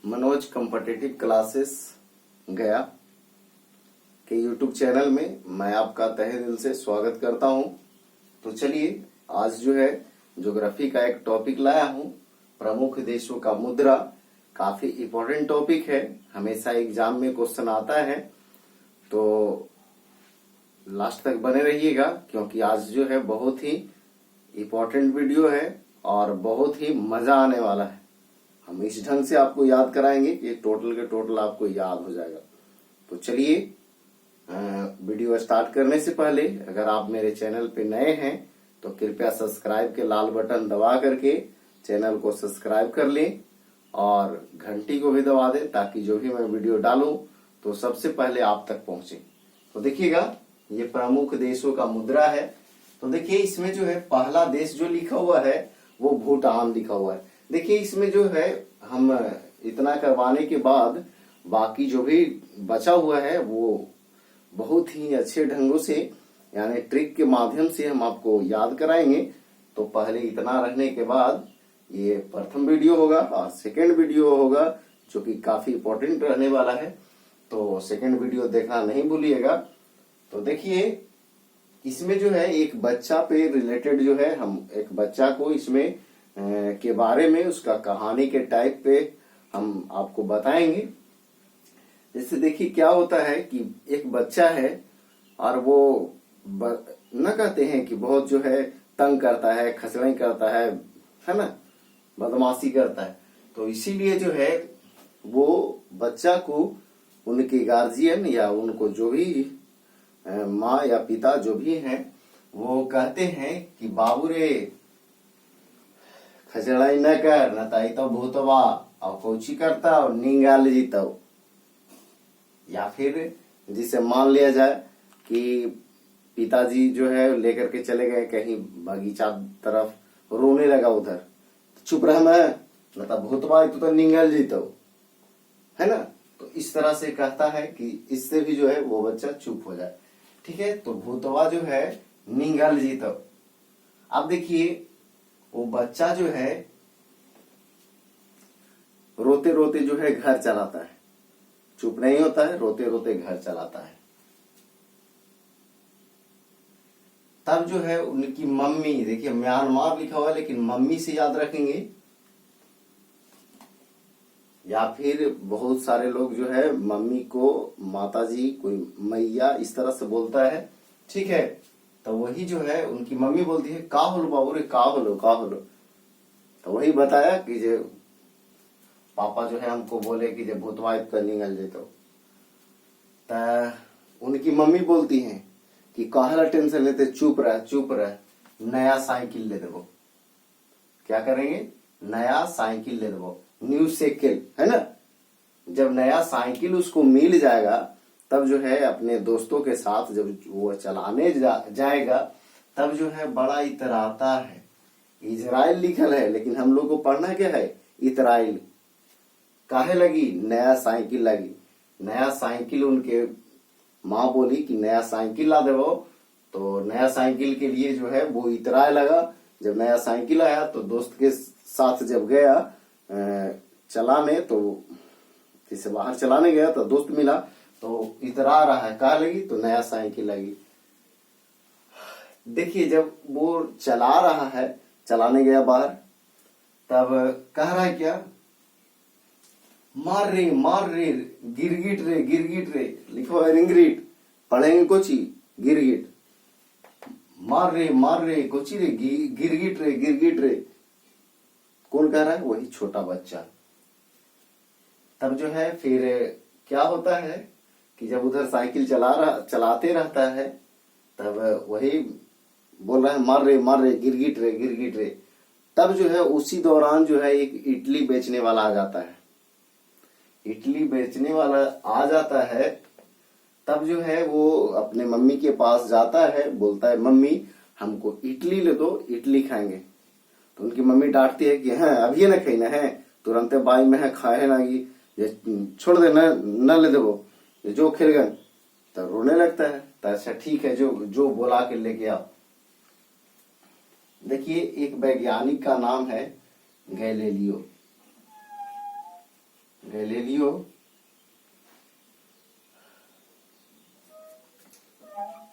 Manoj competitive classes गया के YouTube channel में मैं आपका तहे दिल से स्वागत करता हूं। तो चलिए आज जो है ज्योग्राफी का एक टॉपिक लाया हूं, प्रमुख देशों का मुद्रा। काफी इम्पोर्टेंट टॉपिक है, हमेशा एग्जाम में क्वेश्चन आता है, तो लास्ट तक बने रहिएगा क्योंकि आज जो है बहुत ही इम्पोर्टेंट वीडियो है और बहुत ही मजा आने वाला है। हम इस ढंग से आपको याद कराएंगे कि टोटल के टोटल आपको याद हो जाएगा। तो चलिए वीडियो स्टार्ट करने से पहले अगर आप मेरे चैनल पे नए हैं तो कृपया सब्सक्राइब के लाल बटन दबा करके चैनल को सब्सक्राइब कर लें और घंटी को भी दबा दें ताकि जो भी मैं वीडियो डालूं तो सबसे पहले आप तक पहुंचे। तो देखिएगा ये प्रमुख देशों का मुद्रा है। तो देखिए इसमें जो है पहला देश जो लिखा हुआ है वो भूटान लिखा हुआ है। देखिए इसमें जो है हम इतना करवाने के बाद बाकी जो भी बचा हुआ है वो बहुत ही अच्छे ढंगों से यानी ट्रिक के माध्यम से हम आपको याद कराएंगे। तो पहले इतना रहने के बाद ये प्रथम वीडियो होगा और सेकंड वीडियो होगा जो कि काफी इम्पोर्टेंट रहने वाला है, तो सेकंड वीडियो देखना नहीं भूलिएगा। तो देखिए इसमें जो है एक बच्चा पे रिलेटेड जो है हम एक बच्चा को इसमें के बारे में उसका कहानी के टाइप पे हम आपको बताएंगे। जैसे देखिए क्या होता है कि एक बच्चा है और वो न कहते हैं कि बहुत जो है तंग करता है, खसड़ाई करता है ना, बदमाशी करता है। तो इसीलिए जो है वो बच्चा को उनके गार्जियन या उनको जो भी माँ या पिता जो भी हैं वो कहते हैं कि बाबू रे खचड़ाई न कर, न ताई तो भूतवा और कोची करता और निंगाल जीता। या फिर जिसे मान लिया जाए कि पिताजी जो है लेकर के चले गए कहीं बगीचा तरफ, रोने लगा उधर, तो चुप रह मैं, न तो भूतवा तो निंगाल जीता, है ना। तो इस तरह से कहता है कि इससे भी जो है वो बच्चा चुप हो जाए। ठीक है, तो भूतवा जो है निंगाल जीता। अब देखिए वो बच्चा जो है रोते रोते जो है घर चलाता है, चुप नहीं होता है, रोते रोते घर चलाता है। तब जो है उनकी मम्मी, देखिए म्यांमार लिखा हुआ है लेकिन मम्मी से याद रखेंगे, या फिर बहुत सारे लोग जो है मम्मी को माताजी, कोई मैया इस तरह से बोलता है। ठीक है, तो वही जो है उनकी मम्मी बोलती है का होलो बाबू रे, का होलो। तो वही बताया कि जो पापा जो है हमको बोले कि जब भूतवा कर निकल जेतो, तो उनकी मम्मी बोलती हैं कि काहला टेंशन लेते, चुप रह, नया साइकिल ले देवो। क्या करेंगे? नया साइकिल ले देवो, न्यू साइकिल, है ना। जब नया साइकिल उसको मिल जाएगा तब जो है अपने दोस्तों के साथ जब वो चलाने जाएगा तब जो है बड़ा इतराता है। इजराइल लिखल है लेकिन हम लोग को पढ़ना क्या है? इतराइल। काहे लगी? नया साइकिल लगी। नया साइकिल उनके माँ बोली कि नया साइकिल ला देवो, तो नया साइकिल के लिए जो है वो इतराए लगा। जब नया साइकिल आया तो दोस्त के साथ जब गया चलाने, तो किसी बाहर चलाने गया तो दोस्त मिला तो इतरा रहा है, कहा लगी? तो नया साइकिल लगी। देखिए जब वो चला रहा है, चलाने गया बाहर, तब कह रहा है क्या? मार रे गिरगिट रे, लिखो है रिंगरिट, पढ़ेंगे कोची गिरगिट। मार रे कोची रे, गिरगिट रे। कौन कह रहा है? वही छोटा बच्चा। तब जो है फिर क्या होता है कि जब उधर साइकिल चलाते रहता है तब वही बोल रहा है मार रे गिरगिट रे। तब जो है उसी दौरान जो है एक इडली बेचने वाला आ जाता है। इडली बेचने वाला आ जाता है तब जो है वो अपने मम्मी के पास जाता है, बोलता है मम्मी हमको इडली ले दो, इडली खाएंगे। तो उनकी मम्मी डांटती है कि हाँ अभी न खाई ना है, तुरंत बाई में है खाए ना, ये छोड़ दे, न ले देवो, जो खेल गए। तो रोने लगता है। तो अच्छा ठीक है, जो बोला के लेके आओ। देखिए एक वैज्ञानिक का नाम है गैलीलियो। गैलीलियो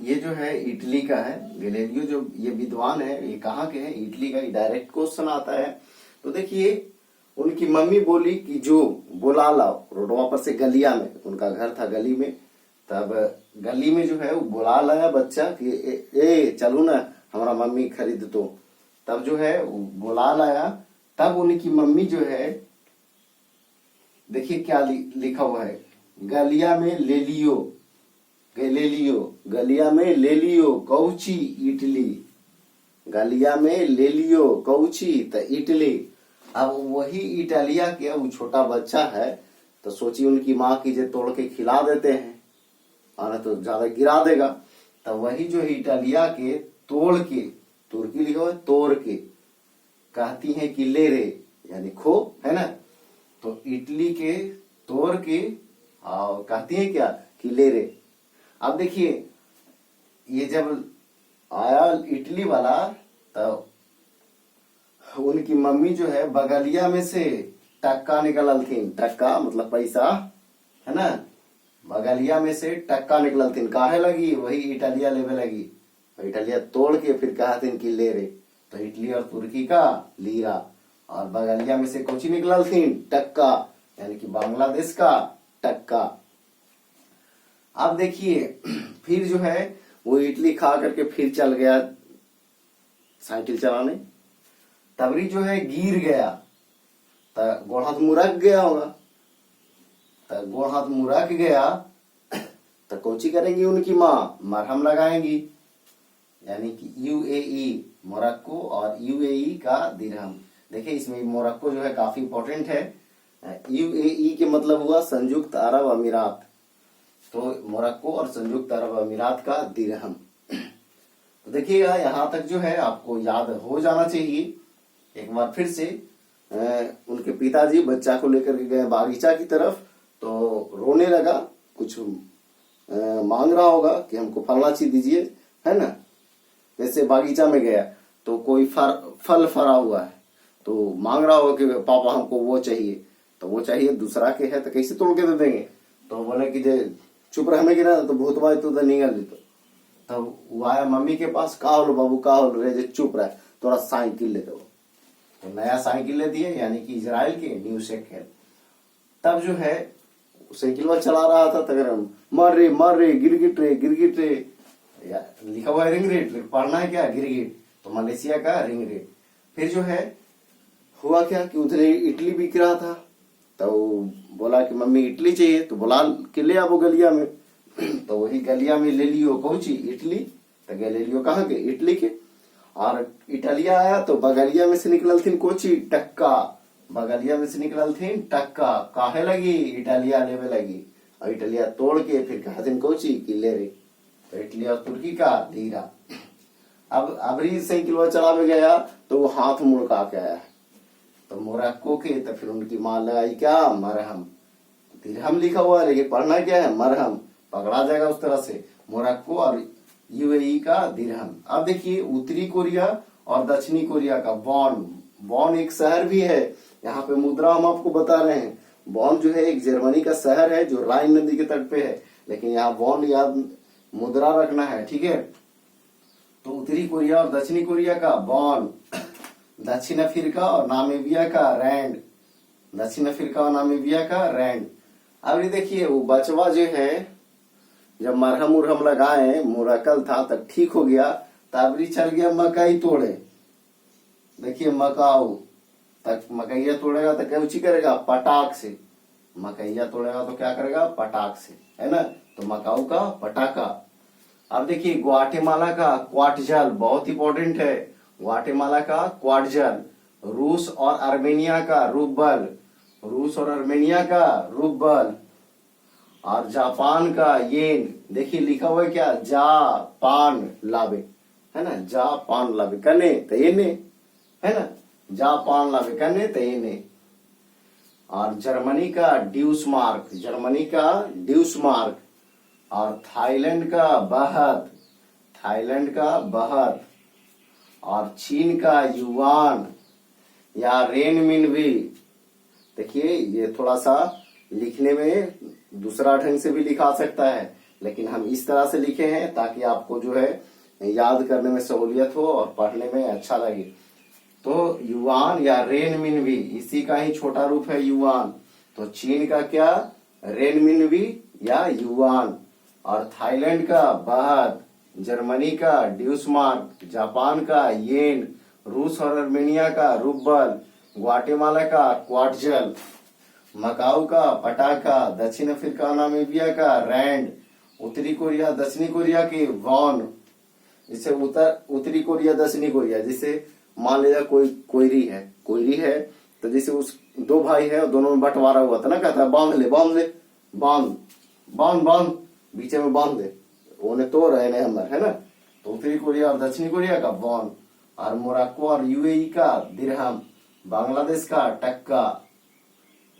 ये जो है इटली का है। गैलीलियो जो ये विद्वान है ये कहाँ के हैं? इटली का। डायरेक्ट क्वेश्चन आता है। तो देखिए उनकी मम्मी बोली कि जो बुला लाओ, रोडवा पर से गलिया में, उनका घर था गली में, तब गली में जो है वो बुला लाया बच्चा कि ए चलो ना हमारा मम्मी खरीद। तो तब जो है वो बुला लाया। तब उनकी मम्मी जो है, देखिए क्या लिखा हुआ है, गलिया में ले लियो, ले लियो, गलिया में ले लियो कौची इटली, गलिया में ले लियो कौची तो इटली। अब वही इटालिया के वो छोटा बच्चा है तो सोची उनकी माँ की जे तोड़ के खिला देते हैं और तो ज्यादा गिरा देगा। तो वही जो है इटालिया के तोड़ के, तुर्की लिखा हुआ है तोड़ के, कहती है कि ले रे, यानी खो, है ना। तो इटली के तोड़ के और कहती है क्या कि ले रे। अब देखिए ये जब आया इटली वाला तो उनकी मम्मी जो है बगलिया में से टक्का निकललथिन, टक्का मतलब पैसा, है ना, बगलिया में से टक्का निकललथिन, काहे लगी, वही इटालिया लेवे लगी। इटालिया तोड़ के फिर कहथिन कि ले रे, तो इटली और तुर्की का लीरा, और बगलिया में से कुछ निकललथिन टक्का, यानी कि बांग्लादेश का टक्का। अब देखिए फिर जो है वो इडली खा करके फिर चल गया साइकिल चलाने। तबरी जो है गिर गया तो गोड़ हाथ मुरक गया होगा। तो गोड़ हाथ मुरक गया तो कोची करेंगी उनकी माँ, मरहम लगाएंगी, यानी कि यूएई मोरक्को और यूएई का दिरहम। देखिए इसमें मोरक्को जो है काफी इंपॉर्टेंट है। यूएई के मतलब हुआ संयुक्त अरब अमीरात, तो मोरक्को और संयुक्त अरब अमीरात का दिरहम। तो देखिएगा यहाँ तक जो है आपको याद हो जाना चाहिए। एक बार फिर से उनके पिताजी बच्चा को लेकर के गए बागीचा की तरफ, तो रोने लगा, कुछ मांग रहा होगा कि हमको फलना चीज दीजिए, है ना। वैसे बागीचा में गया तो कोई फल फरा हुआ है तो मांग रहा होगा कि पापा हमको वो चाहिए, तो वो चाहिए दूसरा के है तो कैसे तोड़ के दे देंगे। तो बोले कि जे चुप रहने की ना तो भूत भाई तो निकल जीतो। तब वो आया मम्मी के पास, का होलो बाबू का होलो रे, जे चुप रहे, थोड़ा साइकिल ले दो। तो नया साइकिल ले दिए, यानी कि इजराइल के न्यू साइकिल। तब जो है साइकिल चला रहा था तब मर रे गिरगिट रे, लिखा हुआ है रिंग रेट, पढ़ना है क्या गिरगिट, तो मलेशिया का रिंग रेट। फिर जो है हुआ क्या कि उधर इडली बिक रहा था, तो बोला कि मम्मी इडली चाहिए, तो बोला कि ले आओ गलिया में। तो वही गलिया में ले लियो कौची इटली, तो गैलीलियो कहाँ के, इटली के। और इटालिया आया तो बगलिया में से निकललथिन कोची टक्का, बगलिया में से निकललथिन टक्का, काहे लगी, इटालिया लेवे लगी, और इटालिया तोड़ के फिर कहथिन कोची कि ले रे, तो इटली और तुर्की का लीरा। अब अबरी साइकिल चलावे गया तो वो हाथ मुड़का के आया, तो मोरक्को के, तो फिर उनकी माँ लगाई क्या, मरहम, दिरहम लिखा हुआ है लेकिन पढ़ना क्या है, मरहम, पकड़ा जाएगा उस तरह से, मोरक्को और यूएई का दिरहम। अब देखिए उत्तरी कोरिया और दक्षिणी कोरिया का बॉन, बॉन एक शहर भी है, यहाँ पे मुद्रा हम आपको बता रहे हैं। बॉन जो है एक जर्मनी का शहर है जो राइन नदी के तट पे है, लेकिन यहाँ बॉन याद मुद्रा रखना है, ठीक है। तो उत्तरी कोरिया और दक्षिणी कोरिया का बॉन, दक्षिण अफ्रीका और नामीबिया का रैंड, दक्षिण अफ्रीका और नामीबिया का रैंड। अब ये देखिए वो बचवा जो है जब मरहम उरहम लगाए, मुरकल था तब ठीक हो गया, तबरी चल गया मकई तोड़े। देखिए मकाऊ तक मकैया तोड़ेगा तो कैसी करेगा, पटाख से, मकैया तोड़ेगा तो क्या करेगा, पटाख से, है ना। तो मकाऊ का पटाखा। अब देखिए ग्वाटेमाला का क्वाटजल बहुत इंपॉर्टेंट है, ग्वाटेमाला का क्वाटजल। रूस और आर्मेनिया का रूबल, रूस और आर्मेनिया का रूबल। और जापान का येन, देखिए लिखा हुआ है क्या, जापान लावे, है ना, जापान लावे कने तो येने, है ना, जापान लावे कने तो येने। और जर्मनी का ड्यूसमार्क, जर्मनी का ड्यूसमार्क। और थाईलैंड का बहत, थाईलैंड का बहत। और चीन का युआन या रेनमिनबी। देखिए ये थोड़ा सा लिखने में दूसरा ढंग से भी लिखा सकता है, लेकिन हम इस तरह से लिखे हैं ताकि आपको जो है याद करने में सहूलियत हो और पढ़ने में अच्छा लगे। तो युआन या रेनमिनवी इसी का ही छोटा रूप है युआन। तो चीन का क्या, रेनमिनवी या युआन, और थाईलैंड का बाहत, जर्मनी का ड्यूसमार्क, जापान का येन, रूस और अर्मेनिया का रूबल, ग्वाटेमाला का क्वार्टजल, मकाऊ का पटाखा, दक्षिण अफ्रीका नामीबिया का रैंड, उत्तरी कोरिया दक्षिणी कोरिया की वॉन। जिसे उत्तरी कोरिया दक्षिणी कोरिया, जिसे मान लिया कोयरी है तो जैसे उस दो भाई है, दोनों में बंटवारा हुआ था ना, कहता है बांध ले बांध बीच में बांध दे, उन्हें तो रहे ने हमर है ना। तो उत्तरी कोरिया और दक्षिणी कोरिया का वॉन, और मोरक्को और यूएई का दिरहम, बांग्लादेश का टक्का,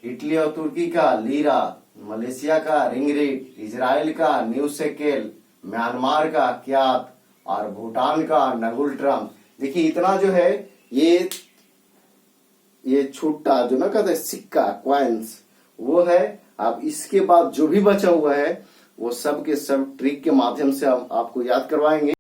इटली और तुर्की का लीरा, मलेशिया का रिंगरेट, इजराइल का न्यू शेकेल, म्यांमार का क्यात और भूटान का नगुल ट्रम। देखिए इतना जो है ये छुट्टा जो ना कहते हैं सिक्का क्वाइंस वो है। अब इसके बाद जो भी बचा हुआ है वो सब के सब ट्रिक के माध्यम से हम आपको याद करवाएंगे।